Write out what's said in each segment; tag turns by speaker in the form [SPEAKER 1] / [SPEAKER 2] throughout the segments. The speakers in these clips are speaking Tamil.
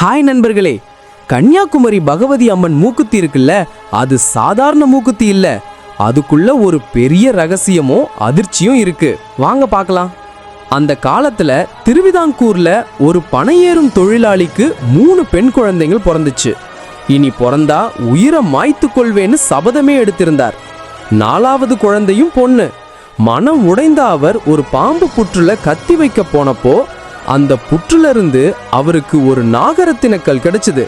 [SPEAKER 1] ஹாய் நண்பர்களே, கன்னியாகுமரி பகவதி அம்மன் மூக்குத்தி இருக்குல்ல, அது சாதாரண மூக்குத்தி இல்ல. அதுக்குள்ள ஒரு பெரிய ரகசியமும் அதிர்ச்சியும் இருக்கு. வாங்க பார்க்கலாம். அந்த காலத்துல திருவிதாங்கூர்ல ஒரு பனையேறும் தொழிலாளிக்கு 3 பெண் குழந்தைகள் பிறந்துச்சு. இனி பிறந்தா உயிரை மாய்த்து கொள்வேன்னு சபதமே எடுத்திருந்தார். 4வது குழந்தையும் பொண்ணு. மனம் உடைந்த அவர் ஒரு பாம்பு புற்றுல கத்தி வைக்க போனப்போ அந்த புற்றுல இருந்து அவருக்கு ஒரு நாகரத்தினக்கல் கிடைச்சது.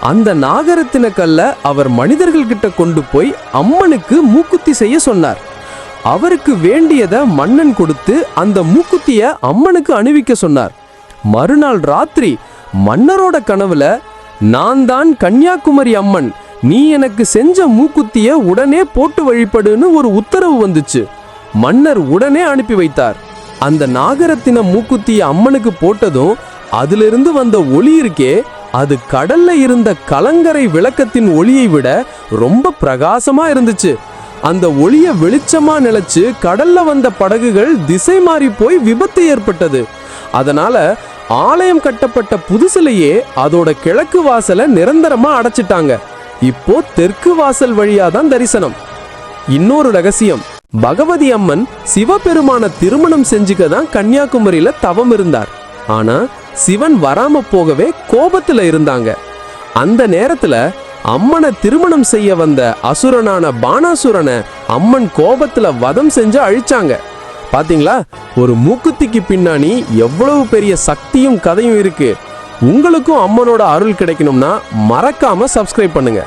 [SPEAKER 1] அந்த நாகரத்தினக்கல்ல அவர் மனிதர்கள் கிட்ட கொண்டு போய் அம்மனுக்கு மூக்குத்தி செய்ய சொன்னார். அவருக்கு வேண்டியதை மன்னன் கொடுத்து அந்த மூக்குத்திய அம்மனுக்கு அணிவிக்க சொன்னார். மறுநாள் ராத்திரி மன்னரோட கனவுல, நான் தான் கன்னியாகுமரி அம்மன், நீ எனக்கு செஞ்ச மூக்குத்திய உடனே போட்டு வழிபடுன்னு ஒரு உத்தரவு வந்துச்சு. மன்னர் உடனே அனுப்பி வைத்தார். அந்த நாகரத்தின மூக்குத்திய அம்மனுக்கு போட்டதும் அதிலிருந்து வந்த ஒளி இருக்கே, அது கடல்ல இருந்த கலங்கரை விளக்கத்தின் ஒளியை விட ரொம்ப பிரகாசமா இருந்துச்சு. அந்த ஒளிய வெளிச்சமா நிலைச்சு கடல்ல வந்த படகுகள் திசை மாறி போய் விபத்து ஏற்பட்டது. அதனால ஆலயம் கட்டப்பட்ட புதுசுலயே அதோட கிழக்கு வாசலை நிரந்தரமா அடைச்சிட்டாங்க. இப்போ தெற்கு வாசல் வழியாதான் தரிசனம். இன்னொரு ரகசியம், பகவதி அம்மன் சிவபெருமான திருமணம் செஞ்சுக்க தான் கன்னியாகுமரியில தவம் இருந்தார். ஆனா சிவன் வராம போகவே கோபத்துல இருந்தாங்க. அந்த நேரத்துல அம்மனை திருமணம் செய்ய வந்த அசுரனான பானாசுரனை அம்மன் கோபத்துல வதம் செஞ்சு அழிச்சாங்க. பாத்தீங்களா, ஒரு மூக்குத்திக்கு பின்னாடி எவ்வளவு பெரிய சக்தியும் கதையும் இருக்கு. உங்களுக்கும் அம்மனோட அருள் கிடைக்கணும்னா மறக்காம சப்ஸ்கிரைப் பண்ணுங்க.